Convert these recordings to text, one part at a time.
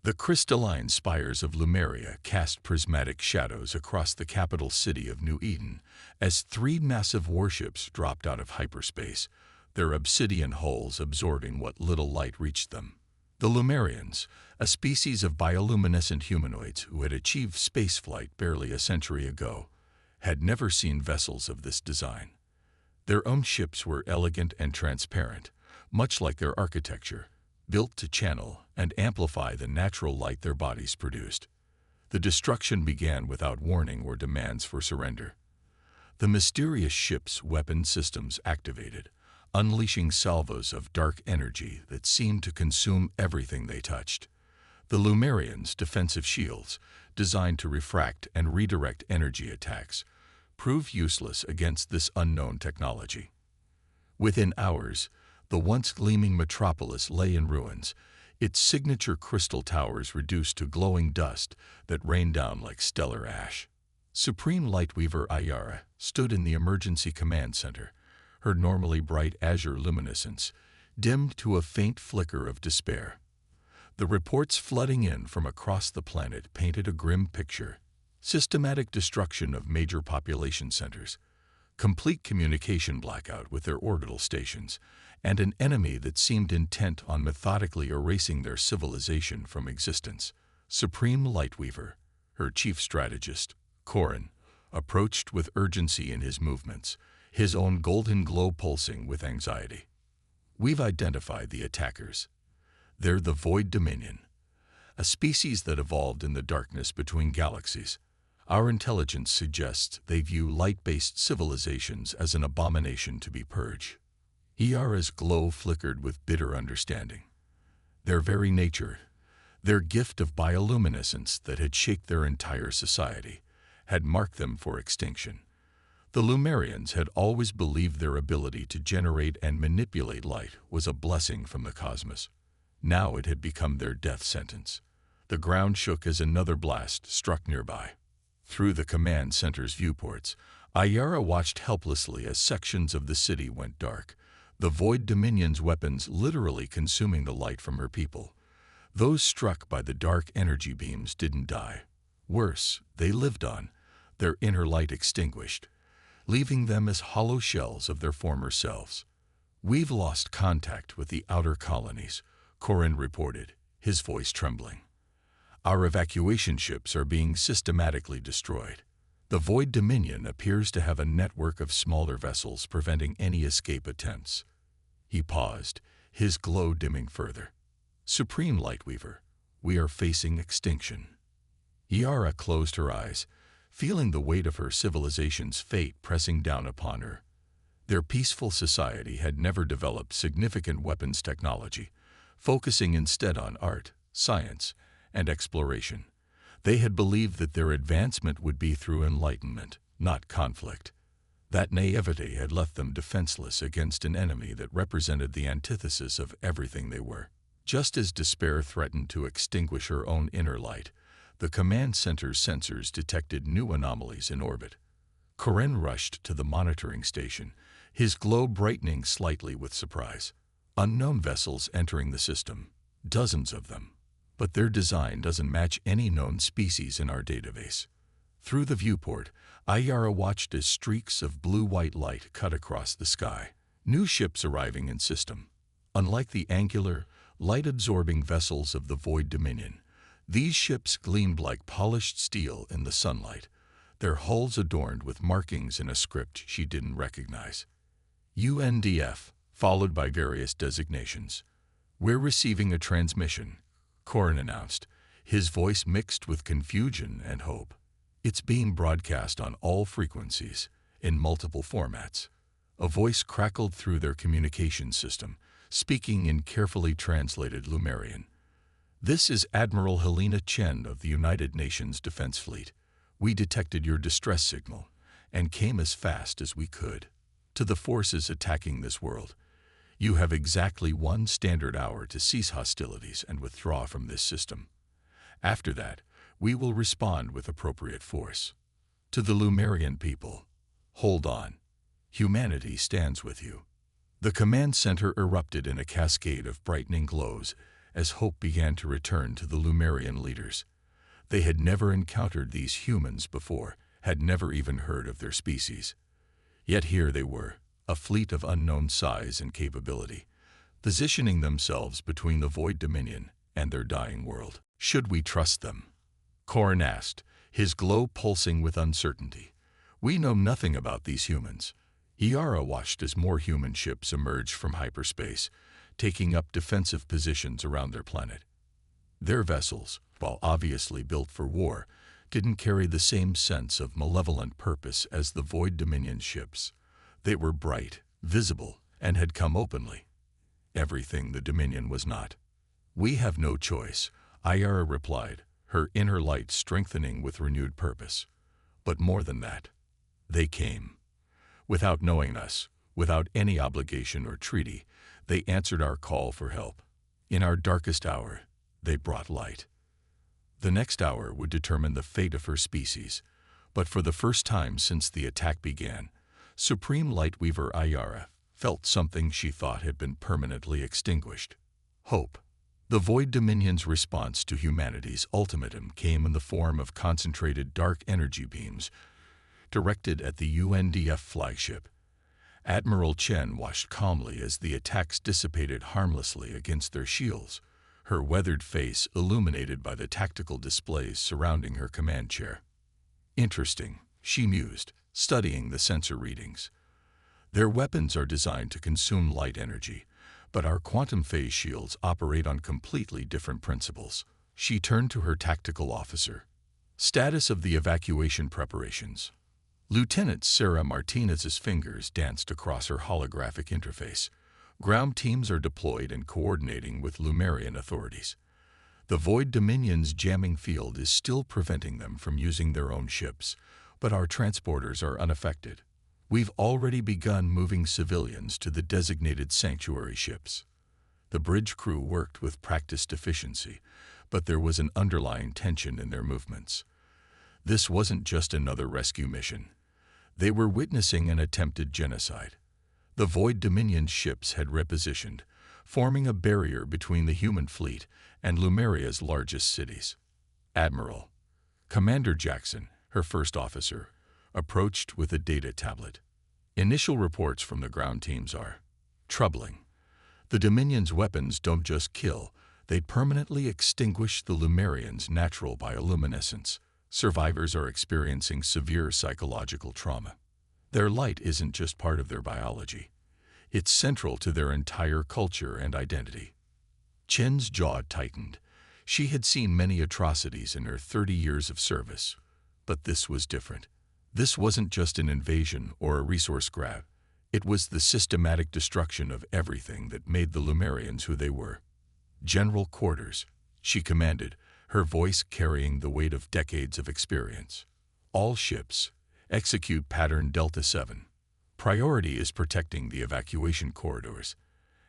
The crystalline spires of Lemuria cast prismatic shadows across the capital city of New Eden as three massive warships dropped out of hyperspace, their obsidian hulls absorbing what little light reached them. The Lemurians, a species of bioluminescent humanoids who had achieved spaceflight barely a century ago, had never seen vessels of this design. Their own ships were elegant and transparent, much like their architecture, built to channel and amplify the natural light their bodies produced. The destruction began without warning or demands for surrender. The mysterious ship's weapon systems activated, unleashing salvos of dark energy that seemed to consume everything they touched. The Lemurians' defensive shields, designed to refract and redirect energy attacks, proved useless against this unknown technology. Within hours, the once gleaming metropolis lay in ruins, its signature crystal towers reduced to glowing dust that rained down like stellar ash. Supreme Lightweaver Ayara stood in the emergency command center, her normally bright azure luminescence dimmed to a faint flicker of despair. The reports flooding in from across the planet painted a grim picture: systematic destruction of major population centers, complete communication blackout with their orbital stations, and an enemy that seemed intent on methodically erasing their civilization from existence. Supreme Lightweaver, her chief strategist, Corin, approached with urgency in his movements, his own golden glow pulsing with anxiety. "We've identified the attackers. They're the Void Dominion, a species that evolved in the darkness between galaxies. Our intelligence suggests they view light-based civilizations as an abomination to be purged." Iara's glow flickered with bitter understanding. Their very nature, their gift of bioluminescence that had shaped their entire society, had marked them for extinction. The Lemurians had always believed their ability to generate and manipulate light was a blessing from the cosmos. Now it had become their death sentence. The ground shook as another blast struck nearby. Through the command center's viewports, Ayara watched helplessly as sections of the city went dark, the Void Dominion's weapons literally consuming the light from her people. Those struck by the dark energy beams didn't die. Worse, they lived on, their inner light extinguished, leaving them as hollow shells of their former selves. "We've lost contact with the outer colonies," Corin reported, his voice trembling. "Our evacuation ships are being systematically destroyed. The Void Dominion appears to have a network of smaller vessels preventing any escape attempts." He paused, his glow dimming further. "Supreme Lightweaver, we are facing extinction." Iara closed her eyes, feeling the weight of her civilization's fate pressing down upon her. Their peaceful society had never developed significant weapons technology, focusing instead on art, science, and exploration. They had believed that their advancement would be through enlightenment, not conflict. That naivety had left them defenseless against an enemy that represented the antithesis of everything they were. Just as despair threatened to extinguish her own inner light, the command center's sensors detected new anomalies in orbit. Corin rushed to the monitoring station, his glow brightening slightly with surprise. Unknown vessels entering the system, dozens of them. But their design doesn't match any known species in our database. Through the viewport, Ayara watched as streaks of blue-white light cut across the sky. New ships arriving in system. Unlike the angular, light-absorbing vessels of the Void Dominion, these ships gleamed like polished steel in the sunlight, their hulls adorned with markings in a script she didn't recognize. UNDF, followed by various designations. "We're receiving a transmission," Corin announced, his voice mixed with confusion and hope. "It's being broadcast on all frequencies, in multiple formats." A voice crackled through their communication system, speaking in carefully translated Lemurian. "This is Admiral Helena Chen of the United Nations Defense Fleet. We detected your distress signal and came as fast as we could. To the forces attacking this world, you have exactly 1 standard hour to cease hostilities and withdraw from this system. After that, we will respond with appropriate force. To the Lemurian people, hold on. Humanity stands with you." The command center erupted in a cascade of brightening glows as hope began to return to the Lumerian leaders. They had never encountered these humans before, had never even heard of their species. Yet here they were, a fleet of unknown size and capability, positioning themselves between the Void Dominion and their dying world. Should we trust them? Corrin asked, his glow pulsing with uncertainty. We know nothing about these humans. Yara watched as more human ships emerged from hyperspace, taking up defensive positions around their planet. Their vessels, while obviously built for war, didn't carry the same sense of malevolent purpose as the Void Dominion ships. They were bright, visible, and had come openly. Everything the Dominion was not. We have no choice, Yara replied, her inner light strengthening with renewed purpose. But more than that, they came. Without knowing us, without any obligation or treaty, they answered our call for help. In our darkest hour, they brought light. The next hour would determine the fate of her species, but for the first time since the attack began, Supreme Lightweaver Yara felt something she thought had been permanently extinguished: hope. The Void Dominion's response to humanity's ultimatum came in the form of concentrated dark energy beams directed at the UNDF flagship. Admiral Chen watched calmly as the attacks dissipated harmlessly against their shields, her weathered face illuminated by the tactical displays surrounding her command chair. Interesting, she mused, studying the sensor readings. Their weapons are designed to consume light energy, but our quantum phase shields operate on completely different principles. She turned to her tactical officer. Status of the evacuation preparations. Lieutenant Sarah Martinez's fingers danced across her holographic interface. Ground teams are deployed and coordinating with Lumerian authorities. The Void Dominion's jamming field is still preventing them from using their own ships, but our transporters are unaffected. We've already begun moving civilians to the designated sanctuary ships. The bridge crew worked with practiced efficiency, but there was an underlying tension in their movements. This wasn't just another rescue mission. They were witnessing an attempted genocide. The Void Dominion ships had repositioned, forming a barrier between the human fleet and Lumeria's largest cities. Admiral Commander Jackson, her first officer, approached with a data tablet. Initial reports from the ground teams are troubling. The Dominion's weapons don't just kill, they permanently extinguish the Lumerians' natural bioluminescence. Survivors are experiencing severe psychological trauma. Their light isn't just part of their biology. It's central to their entire culture and identity. Chen's jaw tightened. She had seen many atrocities in her 30 years of service, but this was different. This wasn't just an invasion or a resource grab. It was the systematic destruction of everything that made the Lumerians who they were. General Quarters, she commanded, her voice carrying the weight of decades of experience. All ships, execute pattern Delta 7. Priority is protecting the evacuation corridors,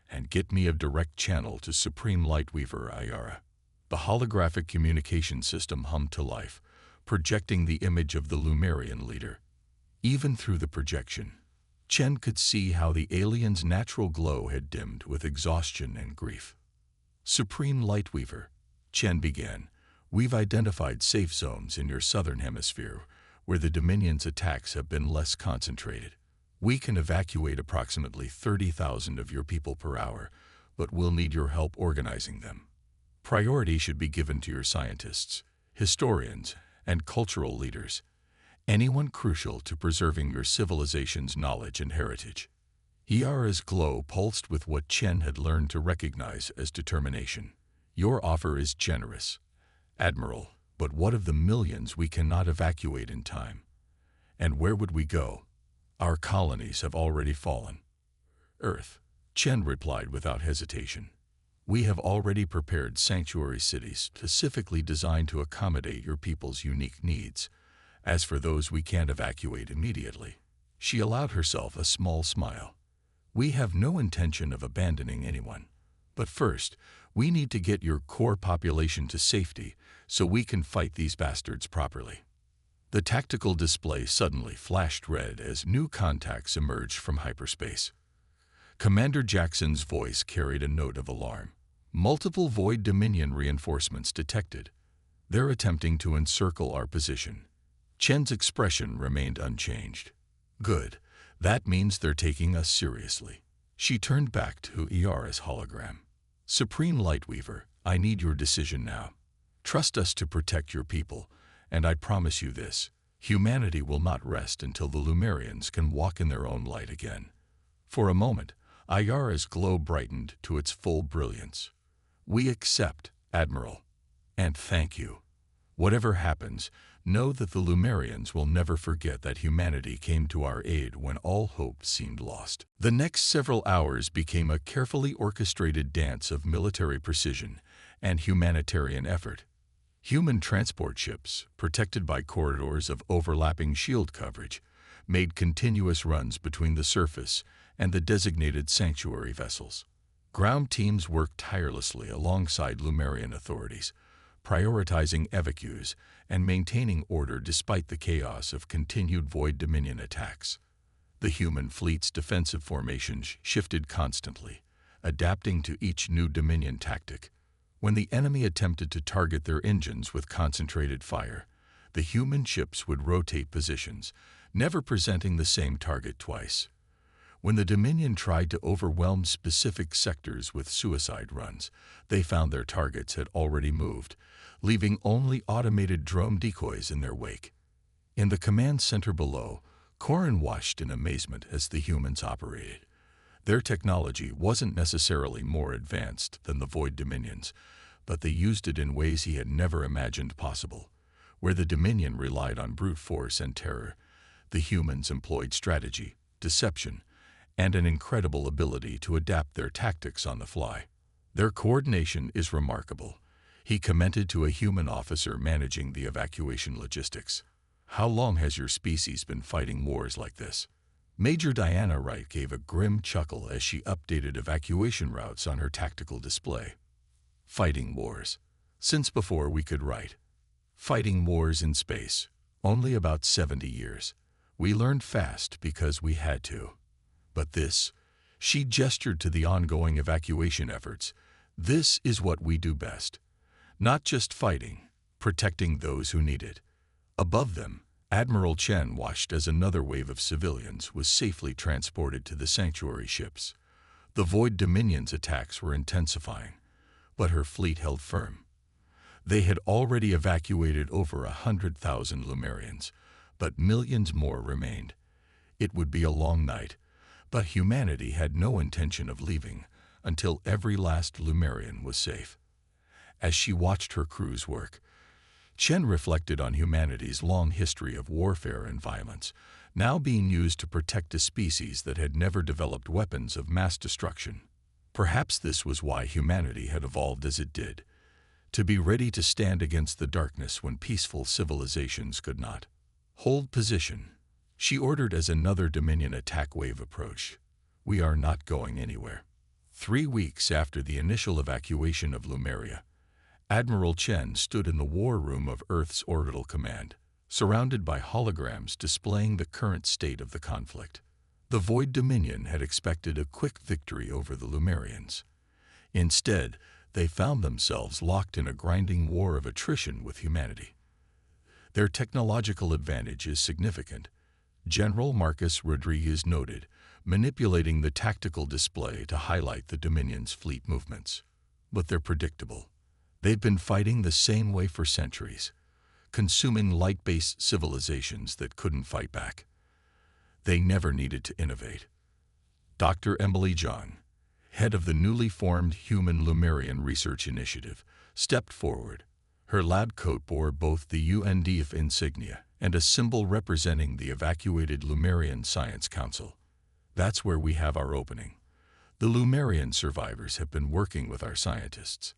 and get me a direct channel to Supreme Lightweaver Yara. The holographic communication system hummed to life, projecting the image of the Lumerian leader. Even through the projection, Chen could see how the alien's natural glow had dimmed with exhaustion and grief. Supreme Lightweaver, Chen began, we've identified safe zones in your southern hemisphere where the Dominion's attacks have been less concentrated. We can evacuate approximately 30,000 of your people per hour, but we'll need your help organizing them. Priority should be given to your scientists, historians, and cultural leaders, anyone crucial to preserving your civilization's knowledge and heritage. Yara's glow pulsed with what Chen had learned to recognize as determination. Your offer is generous, Admiral, but what of the millions we cannot evacuate in time? And where would we go? Our colonies have already fallen. Earth, Chen replied without hesitation. We have already prepared sanctuary cities specifically designed to accommodate your people's unique needs. As for those we can't evacuate immediately, she allowed herself a small smile. We have no intention of abandoning anyone. But first, we need to get your core population to safety so we can fight these bastards properly. The tactical display suddenly flashed red as new contacts emerged from hyperspace. Commander Jackson's voice carried a note of alarm. Multiple Void Dominion reinforcements detected. They're attempting to encircle our position. Chen's expression remained unchanged. Good. That means they're taking us seriously. She turned back to Iara's hologram. Supreme Lightweaver, I need your decision now. Trust us to protect your people, and I promise you this. Humanity will not rest until the Lumerians can walk in their own light again. For a moment, Iara's glow brightened to its full brilliance. We accept, Admiral. And thank you. Whatever happens, know that the Lumerians will never forget that humanity came to our aid when all hope seemed lost. The next several hours became a carefully orchestrated dance of military precision and humanitarian effort. Human transport ships, protected by corridors of overlapping shield coverage, made continuous runs between the surface and the designated sanctuary vessels. Ground teams worked tirelessly alongside Lumerian authorities, prioritizing evacuees and maintaining order despite the chaos of continued Void Dominion attacks. The human fleet's defensive formations shifted constantly, adapting to each new Dominion tactic. When the enemy attempted to target their engines with concentrated fire, the human ships would rotate positions, never presenting the same target twice. When the Dominion tried to overwhelm specific sectors with suicide runs, they found their targets had already moved, leaving only automated drone decoys in their wake. In the command center below, Corrin watched in amazement as the humans operated. Their technology wasn't necessarily more advanced than the Void Dominions, but they used it in ways he had never imagined possible. Where the Dominion relied on brute force and terror, the humans employed strategy, deception, and an incredible ability to adapt their tactics on the fly. Their coordination is remarkable, he commented to a human officer managing the evacuation logistics. How long has your species been fighting wars like this? Major Diana Wright gave a grim chuckle as she updated evacuation routes on her tactical display. Fighting wars. Since before we could write. Fighting wars in space. Only about 70 years. We learned fast because we had to. But this, she gestured to the ongoing evacuation efforts, this is what we do best. Not just fighting, protecting those who need it. Above them, Admiral Chen watched as another wave of civilians was safely transported to the sanctuary ships. The Void Dominion's attacks were intensifying, but her fleet held firm. They had already evacuated over 100,000 Lumerians, but millions more remained. It would be a long night, but humanity had no intention of leaving until every last Lumerian was safe. As she watched her crews work, Chen reflected on humanity's long history of warfare and violence, now being used to protect a species that had never developed weapons of mass destruction. Perhaps this was why humanity had evolved as it did, to be ready to stand against the darkness when peaceful civilizations could not. Hold position, she ordered as another Dominion attack wave approached. We are not going anywhere. 3 weeks after the initial evacuation of Lumeria, Admiral Chen stood in the war room of Earth's Orbital Command, surrounded by holograms displaying the current state of the conflict. The Void Dominion had expected a quick victory over the Lumerians. Instead, they found themselves locked in a grinding war of attrition with humanity. Their technological advantage is significant, General Marcus Rodriguez noted, manipulating the tactical display to highlight the Dominion's fleet movements. But they're predictable. They've been fighting the same way for centuries, consuming light-based civilizations that couldn't fight back. They never needed to innovate. Dr. Emily John, head of the newly formed Human Lumerian Research Initiative, stepped forward. Her lab coat bore both the UNDF insignia and a symbol representing the evacuated Lumerian Science Council. That's where we have our opening. The Lumerian survivors have been working with our scientists.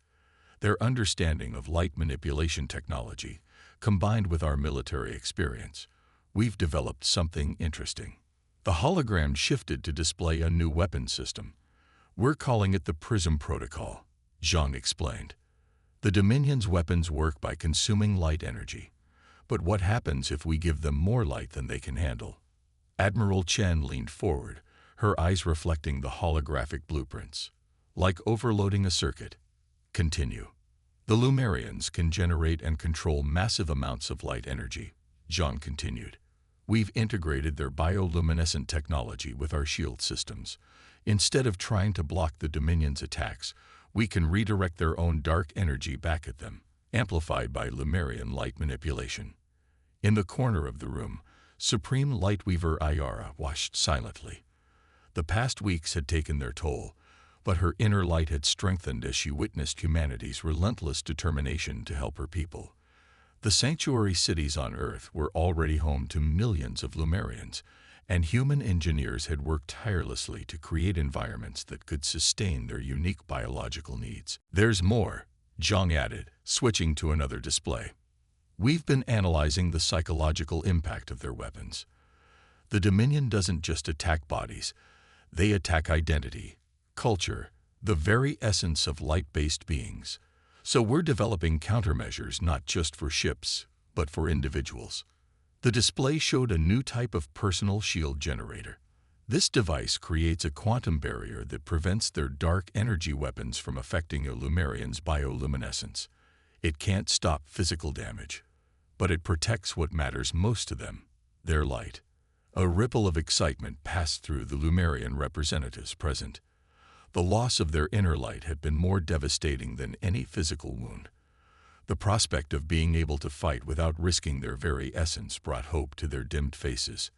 Their understanding of light manipulation technology, combined with our military experience, we've developed something interesting. The hologram shifted to display a new weapon system. We're calling it the Prism Protocol, Zhang explained. The Dominion's weapons work by consuming light energy. But what happens if we give them more light than they can handle? Admiral Chen leaned forward, her eyes reflecting the holographic blueprints. Like overloading a circuit. Continue. The Lumerians can generate and control massive amounts of light energy, Zhang continued. We've integrated their bioluminescent technology with our shield systems. Instead of trying to block the Dominion's attacks, we can redirect their own dark energy back at them, amplified by Lumerian light manipulation. In the corner of the room, Supreme Lightweaver Ayara watched silently. The past weeks had taken their toll, but her inner light had strengthened as she witnessed humanity's relentless determination to help her people. The sanctuary cities on Earth were already home to millions of Lumerians, and human engineers had worked tirelessly to create environments that could sustain their unique biological needs. There's more, Zhang added, switching to another display. We've been analyzing the psychological impact of their weapons. The Dominion doesn't just attack bodies, they attack identity, culture, the very essence of light-based beings. So we're developing countermeasures not just for ships, but for individuals. The display showed a new type of personal shield generator. This device creates a quantum barrier that prevents their dark energy weapons from affecting a Lumerian's bioluminescence. It can't stop physical damage, but it protects what matters most to them, their light. A ripple of excitement passed through the Lumerian representatives present. The loss of their inner light had been more devastating than any physical wound. The prospect of being able to fight without risking their very essence brought hope to their dimmed faces.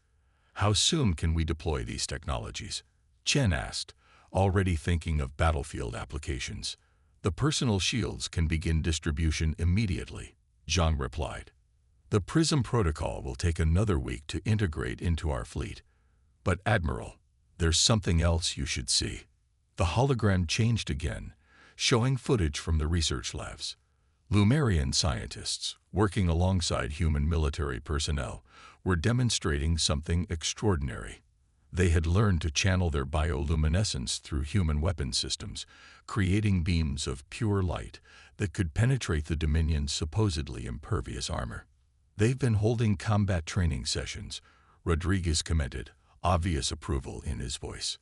How soon can we deploy these technologies? Chen asked, already thinking of battlefield applications. The personal shields can begin distribution immediately, Zhang replied. The Prism protocol will take another week to integrate into our fleet. But Admiral, there's something else you should see. The hologram changed again, showing footage from the research labs. Lumerian scientists, working alongside human military personnel, were demonstrating something extraordinary. They had learned to channel their bioluminescence through human weapon systems, creating beams of pure light that could penetrate the Dominion's supposedly impervious armor. They've been holding combat training sessions, Rodriguez commented, obvious approval in his voice.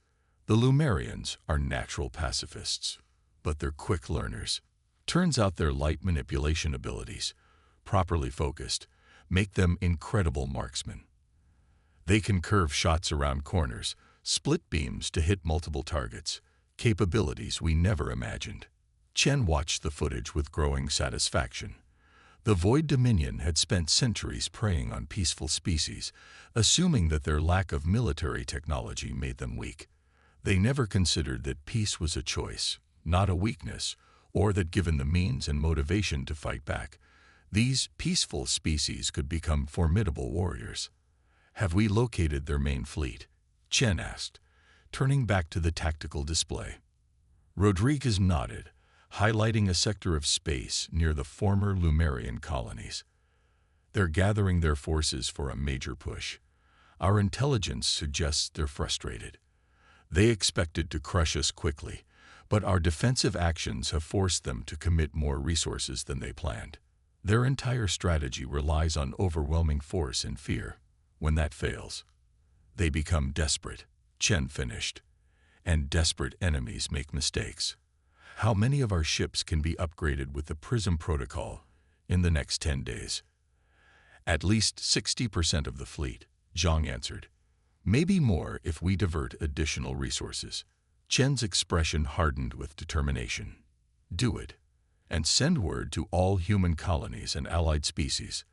The Lumerians are natural pacifists, but they're quick learners. Turns out their light manipulation abilities, properly focused, make them incredible marksmen. They can curve shots around corners, split beams to hit multiple targets, capabilities we never imagined. Chen watched the footage with growing satisfaction. The Void Dominion had spent centuries preying on peaceful species, assuming that their lack of military technology made them weak. They never considered that peace was a choice, not a weakness, or that given the means and motivation to fight back, these peaceful species could become formidable warriors. Have we located their main fleet? Chen asked, turning back to the tactical display. Rodriguez nodded, highlighting a sector of space near the former Lumerian colonies. They're gathering their forces for a major push. Our intelligence suggests they're frustrated. They expected to crush us quickly, but our defensive actions have forced them to commit more resources than they planned. Their entire strategy relies on overwhelming force and fear. When that fails, they become desperate, Chen finished. And desperate enemies make mistakes. How many of our ships can be upgraded with the Prism protocol in the next 10 days? At least 60% of the fleet, Zhang answered. Maybe more if we divert additional resources. Chen's expression hardened with determination. Do it, and send word to all human colonies and allied species.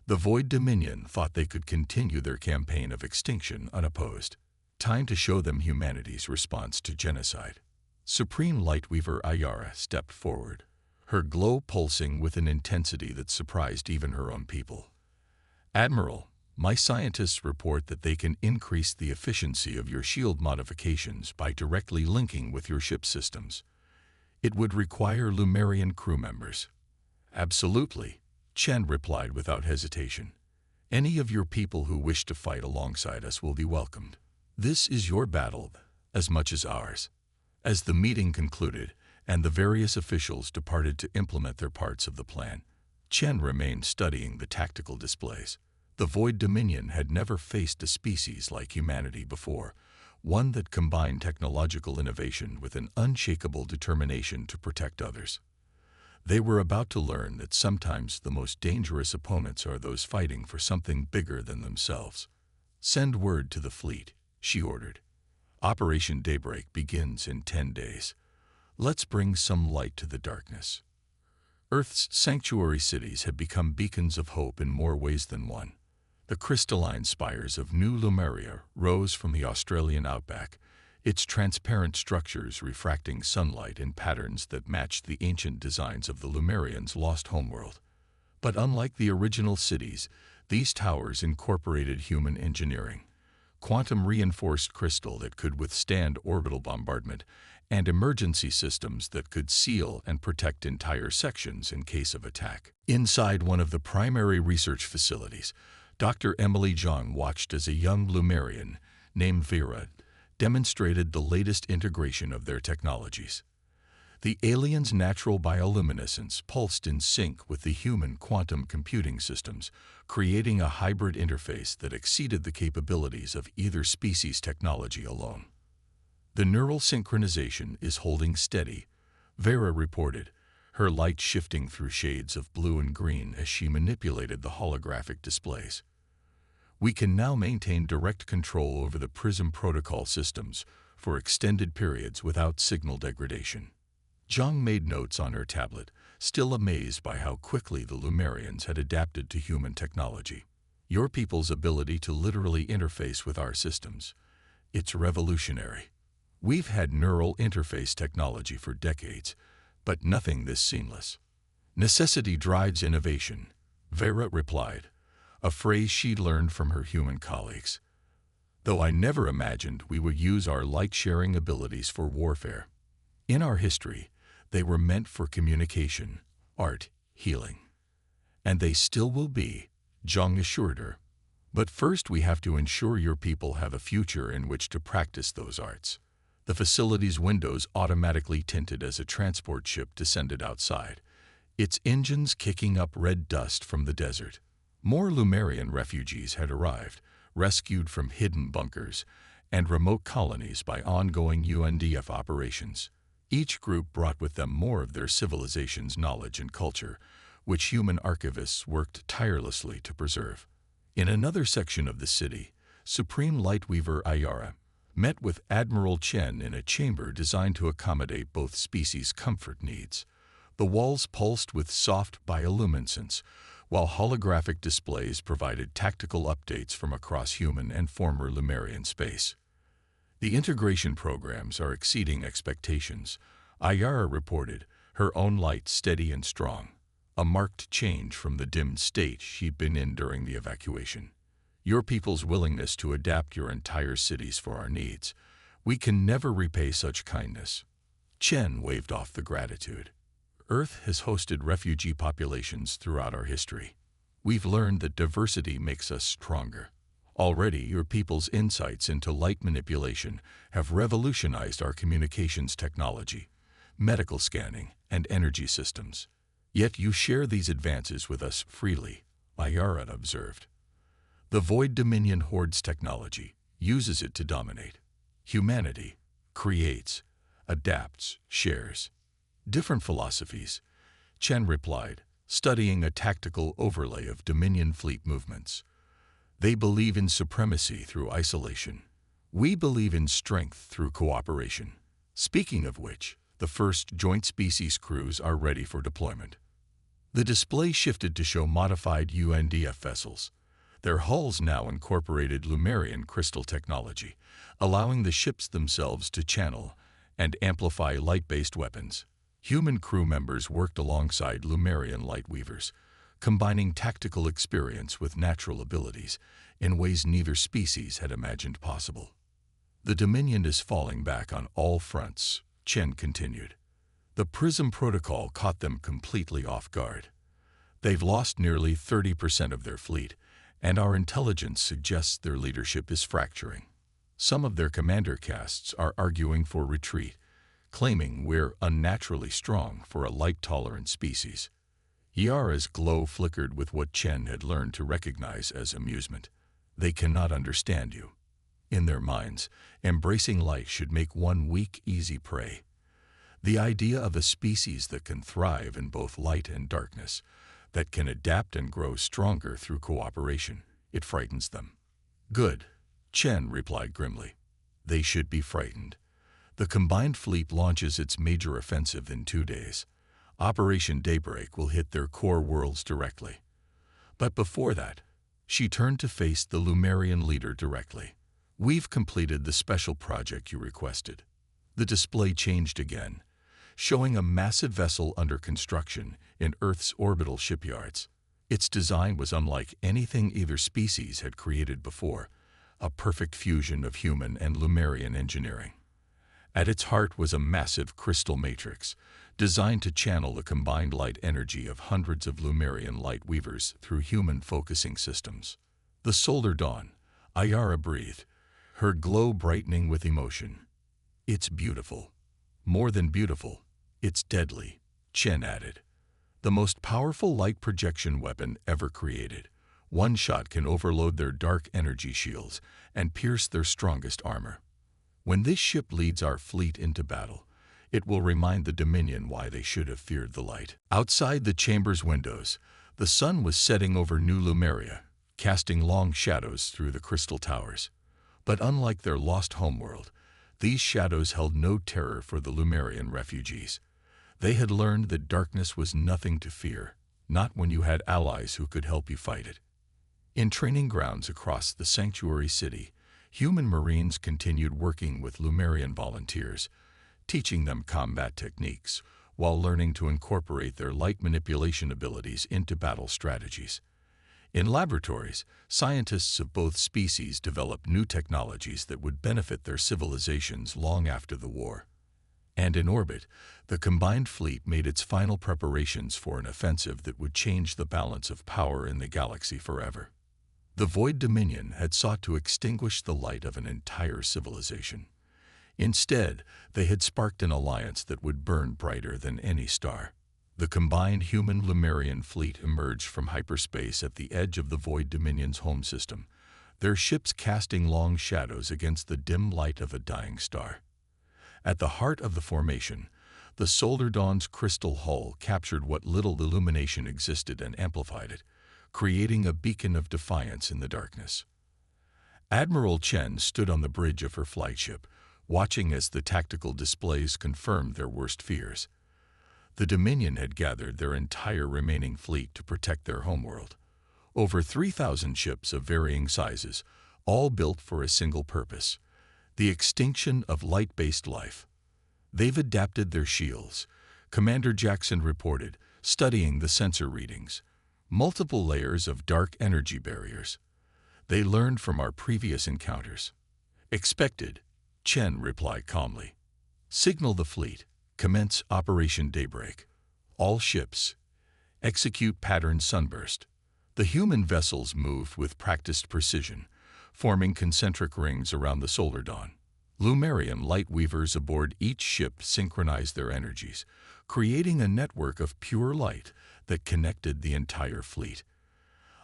The Void Dominion thought they could continue their campaign of extinction unopposed. Time to show them humanity's response to genocide. Supreme Lightweaver Ayara stepped forward, her glow pulsing with an intensity that surprised even her own people. Admiral, my scientists report that they can increase the efficiency of your shield modifications by directly linking with your ship systems. It would require Lumerian crew members. Absolutely, Chen replied without hesitation. Any of your people who wish to fight alongside us will be welcomed. This is your battle as much as ours. As the meeting concluded and the various officials departed to implement their parts of the plan, Chen remained studying the tactical displays. The Void Dominion had never faced a species like humanity before, one that combined technological innovation with an unshakable determination to protect others. They were about to learn that sometimes the most dangerous opponents are those fighting for something bigger than themselves. "Send word to the fleet," she ordered. "Operation Daybreak begins in 10 days. Let's bring some light to the darkness." Earth's sanctuary cities have become beacons of hope in more ways than one. The crystalline spires of New Lemuria rose from the Australian outback, its transparent structures refracting sunlight in patterns that matched the ancient designs of the Lemurians' lost homeworld. But unlike the original cities, these towers incorporated human engineering, quantum-reinforced crystal that could withstand orbital bombardment, and emergency systems that could seal and protect entire sections in case of attack. Inside one of the primary research facilities, Dr. Emily Zhang watched as a young Lemurian named Vera demonstrated the latest integration of their technologies. The alien's natural bioluminescence pulsed in sync with the human quantum computing systems, creating a hybrid interface that exceeded the capabilities of either species' technology alone. "The neural synchronization is holding steady," Vera reported, her light shifting through shades of blue and green as she manipulated the holographic displays. "We can now maintain direct control over the PRISM protocol systems for extended periods without signal degradation." Zhang made notes on her tablet, still amazed by how quickly the Lemurians had adapted to human technology. "Your people's ability to literally interface with our systems. It's revolutionary. We've had neural interface technology for decades, but nothing this seamless." "Necessity drives innovation," Vera replied, a phrase she'd learned from her human colleagues. "Though I never imagined we would use our light-sharing abilities for warfare. In our history, they were meant for communication, art, healing. And they still will be," Zhang assured her. "But first we have to ensure your people have a future in which to practice those arts." The facility's windows automatically tinted as a transport ship descended outside, its engines kicking up red dust from the desert. More Lemurian refugees had arrived, rescued from hidden bunkers and remote colonies by ongoing UNDF operations. Each group brought with them more of their civilization's knowledge and culture, which human archivists worked tirelessly to preserve. In another section of the city, Supreme Lightweaver Ayara met with Admiral Chen in a chamber designed to accommodate both species' comfort needs. The walls pulsed with soft bioluminescence, while holographic displays provided tactical updates from across human and former Lemurian space. "The integration programs are exceeding expectations," Ayara reported, her own light steady and strong, a marked change from the dimmed state she'd been in during the evacuation. "Your people's willingness to adapt your entire cities for our needs. We can never repay such kindness." Chen waved off the gratitude. "Earth has hosted refugee populations throughout our history. We've learned that diversity makes us stronger. Already, your people's insights into light manipulation have revolutionized our communications technology, medical scanning, and energy systems. Yet you share these advances with us freely," Ayara observed. "The Void Dominion hoards technology, uses it to dominate. Humanity creates, adapts, shares. Different philosophies," Chen replied, studying a tactical overlay of Dominion fleet movements. "They believe in supremacy through isolation. We believe in strength through cooperation. Speaking of which, the first joint species crews are ready for deployment." The display shifted to show modified UNDF vessels. Their hulls now incorporated Lemurian crystal technology, allowing the ships themselves to channel and amplify light-based weapons. Human crew members worked alongside Lemurian lightweavers, combining tactical experience with natural abilities in ways neither species had imagined possible. "The Dominion is falling back on all fronts," Chen continued. "The PRISM protocol caught them completely off guard. They've lost nearly 30% of their fleet, and our intelligence suggests their leadership is fracturing. Some of their commander castes are arguing for retreat, claiming we're unnaturally strong for a light-tolerant species." Yara's glow flickered with what Chen had learned to recognize as amusement. "They cannot understand you. In their minds, embracing light should make one weak, easy prey. The idea of a species that can thrive in both light and darkness, that can adapt and grow stronger through cooperation, it frightens them. Good, Chen replied grimly. They should be frightened. The combined fleet launches its major offensive in 2 days. Operation Daybreak will hit their core worlds directly. But before that, she turned to face the Lumerian leader directly. We've completed the special project you requested. The display changed again, showing a massive vessel under construction in Earth's orbital shipyards. Its design was unlike anything either species had created before, a perfect fusion of human and Lumerian engineering. At its heart was a massive crystal matrix, designed to channel the combined light energy of hundreds of Lumerian light weavers through human focusing systems. The solar dawn, Ayara breathed, her glow brightening with emotion. It's beautiful. More than beautiful, it's deadly, Chen added. The most powerful light projection weapon ever created. One shot can overload their dark energy shields and pierce their strongest armor. When this ship leads our fleet into battle, it will remind the Dominion why they should have feared the light. Outside the chamber's windows, the sun was setting over New Lumeria, casting long shadows through the crystal towers. But unlike their lost homeworld, these shadows held no terror for the Lumerian refugees. They had learned that darkness was nothing to fear, not when you had allies who could help you fight it. In training grounds across the sanctuary city, human Marines continued working with Lumerian volunteers, teaching them combat techniques while learning to incorporate their light manipulation abilities into battle strategies. In laboratories, scientists of both species developed new technologies that would benefit their civilizations long after the war. And in orbit, the combined fleet made its final preparations for an offensive that would change the balance of power in the galaxy forever. The Void Dominion had sought to extinguish the light of an entire civilization. Instead, they had sparked an alliance that would burn brighter than any star. The combined human-Lumerian fleet emerged from hyperspace at the edge of the Void Dominion's home system, their ships casting long shadows against the dim light of a dying star. At the heart of the formation, the Solar Dawn's crystal hull captured what little illumination existed and amplified it, creating a beacon of defiance in the darkness. Admiral Chen stood on the bridge of her flagship, watching as the tactical displays confirmed their worst fears. The Dominion had gathered their entire remaining fleet to protect their homeworld. Over 3,000 ships of varying sizes, all built for a single purpose: the extinction of light-based life. They've adapted their shields, Commander Jackson reported, studying the sensor readings. Multiple layers of dark energy barriers. They learned from our previous encounters. Expected, Chen replied calmly. Signal the fleet. Commence Operation Daybreak. All ships. Execute pattern sunburst. The human vessels moved with practiced precision, forming concentric rings around the Solar Dawn. Lumerian light weavers aboard each ship synchronized their energies, creating a network of pure light that connected the entire fleet.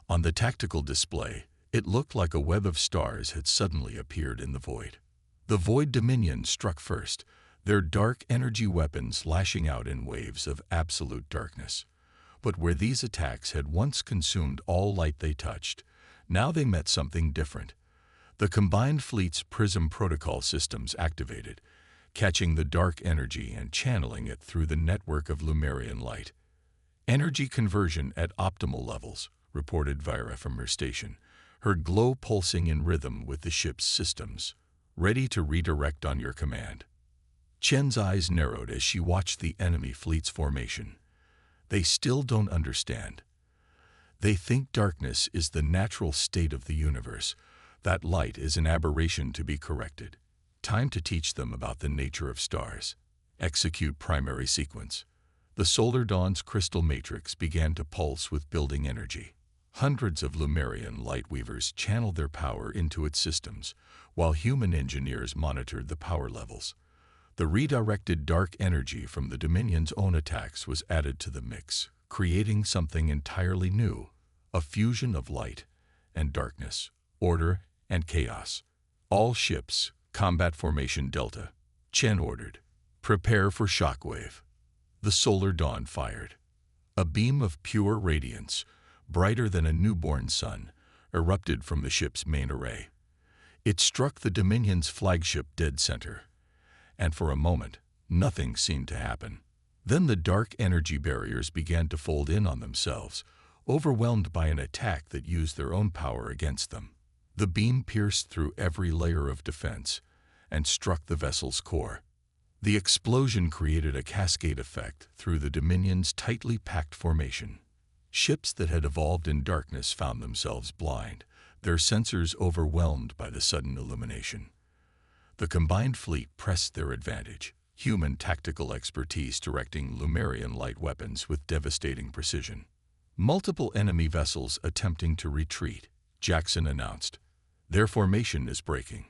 On the tactical display, it looked like a web of stars had suddenly appeared in the void. The Void Dominion struck first, their dark energy weapons lashing out in waves of absolute darkness. But where these attacks had once consumed all light they touched, now they met something different. The combined fleet's prism protocol systems activated, catching the dark energy and channeling it through the network of Lumerian light. Energy conversion at optimal levels, reported Vira from her station, her glow pulsing in rhythm with the ship's systems. Ready to redirect on your command. Chen's eyes narrowed as she watched the enemy fleet's formation. They still don't understand. They think darkness is the natural state of the universe, that light is an aberration to be corrected. Time to teach them about the nature of stars. Execute primary sequence. The Solar Dawn's crystal matrix began to pulse with building energy. Hundreds of Lumerian light weavers channeled their power into its systems, while human engineers monitored the power levels. The redirected dark energy from the Dominion's own attacks was added to the mix, creating something entirely new, a fusion of light and darkness, order and chaos. All ships, combat formation Delta. Chen ordered. Prepare for shockwave. The solar dawn fired. A beam of pure radiance, brighter than a newborn sun, erupted from the ship's main array. It struck the Dominion's flagship dead center, and for a moment, nothing seemed to happen. Then the dark energy barriers began to fold in on themselves, overwhelmed by an attack that used their own power against them. The beam pierced through every layer of defense and struck the vessel's core. The explosion created a cascade effect through the Dominion's tightly packed formation. Ships that had evolved in darkness found themselves blind, their sensors overwhelmed by the sudden illumination. The combined fleet pressed their advantage, human tactical expertise directing Lumerian light weapons with devastating precision. Multiple enemy vessels attempting to retreat, Jackson announced. Their formation is breaking.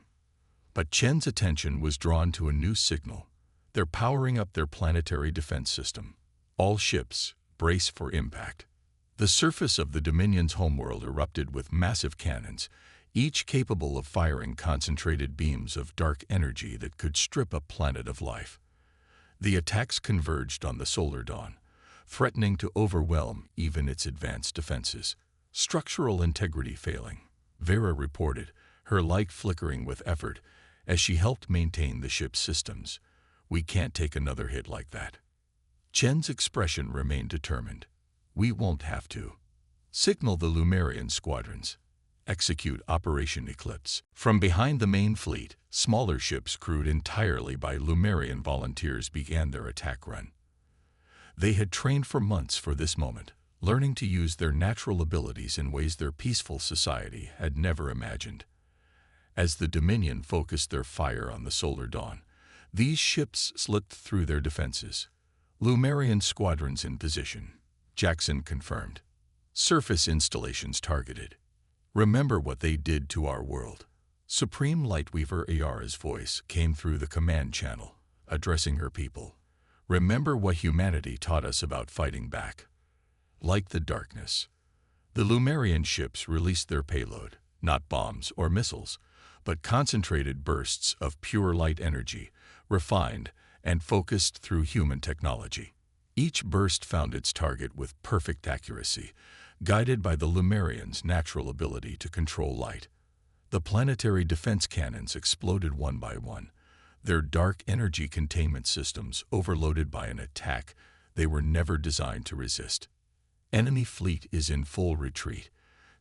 But Chen's attention was drawn to a new signal. They're powering up their planetary defense system. All ships, brace for impact. The surface of the Dominion's homeworld erupted with massive cannons, each capable of firing concentrated beams of dark energy that could strip a planet of life. The attacks converged on the solar dawn, threatening to overwhelm even its advanced defenses. Structural integrity failing, Vera reported, her light flickering with effort as she helped maintain the ship's systems. We can't take another hit like that. Chen's expression remained determined. We won't have to. Signal the Lumerian squadrons. Execute Operation Eclipse. From behind the main fleet, smaller ships crewed entirely by Lumerian volunteers began their attack run. They had trained for months for this moment, learning to use their natural abilities in ways their peaceful society had never imagined. As the Dominion focused their fire on the solar dawn, these ships slipped through their defenses. Lumerian squadrons in position, Jackson confirmed. Surface installations targeted. Remember what they did to our world. Supreme Lightweaver Ayara's voice came through the command channel, addressing her people. Remember what humanity taught us about fighting back. Like the darkness, the Lumerian ships released their payload, not bombs or missiles, but concentrated bursts of pure light energy, refined and focused through human technology. Each burst found its target with perfect accuracy, guided by the Lumerians' natural ability to control light. The planetary defense cannons exploded one by one, their dark energy containment systems overloaded by an attack they were never designed to resist. Enemy fleet is in full retreat,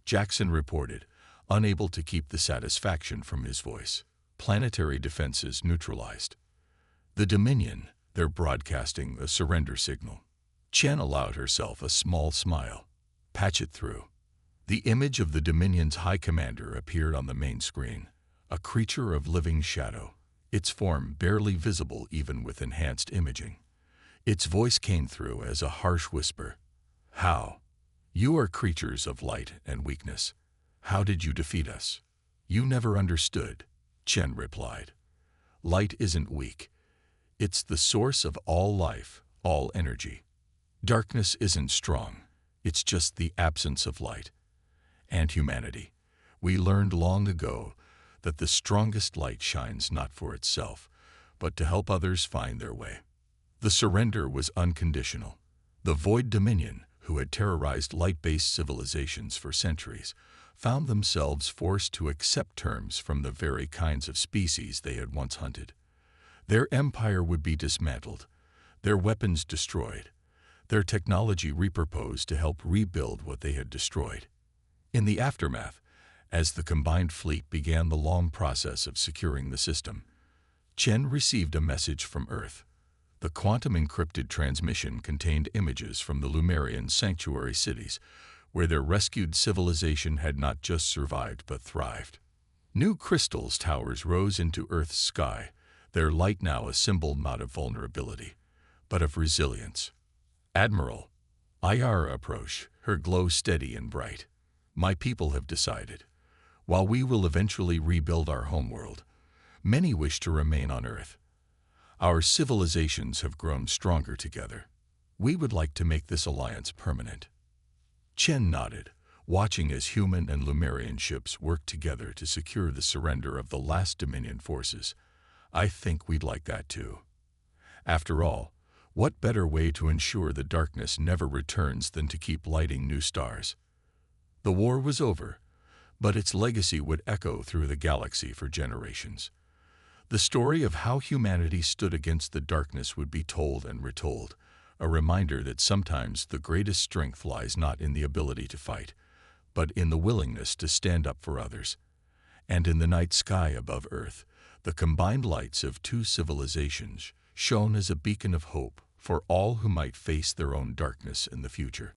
Jackson reported, unable to keep the satisfaction from his voice. Planetary defenses neutralized. The Dominion, they're broadcasting a surrender signal. Chen allowed herself a small smile. Patch it through. The image of the Dominion's High Commander appeared on the main screen, a creature of living shadow, its form barely visible even with enhanced imaging. Its voice came through as a harsh whisper. How? You are creatures of light and weakness. How did you defeat us? You never understood, Chen replied. Light isn't weak. It's the source of all life, all energy. Darkness isn't strong. It's just the absence of light. And humanity. We learned long ago that the strongest light shines not for itself, but to help others find their way. The surrender was unconditional. The Void Dominion, who had terrorized light-based civilizations for centuries, found themselves forced to accept terms from the very kinds of species they had once hunted. Their empire would be dismantled, their weapons destroyed, their technology repurposed to help rebuild what they had destroyed. In the aftermath, as the combined fleet began the long process of securing the system, Chen received a message from Earth. The quantum-encrypted transmission contained images from the Lumerian sanctuary cities, where their rescued civilization had not just survived but thrived. New crystals towers rose into Earth's sky, their light now a symbol not of vulnerability, but of resilience. Admiral, Ayara approached, her glow steady and bright. My people have decided. While we will eventually rebuild our homeworld, many wish to remain on Earth. Our civilizations have grown stronger together. We would like to make this alliance permanent. Chen nodded, watching as human and Lemurian ships work together to secure the surrender of the last Dominion forces. I think we'd like that too. After all, what better way to ensure the darkness never returns than to keep lighting new stars? The war was over, but its legacy would echo through the galaxy for generations. The story of how humanity stood against the darkness would be told and retold, a reminder that sometimes the greatest strength lies not in the ability to fight, but in the willingness to stand up for others. And in the night sky above Earth, the combined lights of two civilizations shone as a beacon of hope for all who might face their own darkness in the future.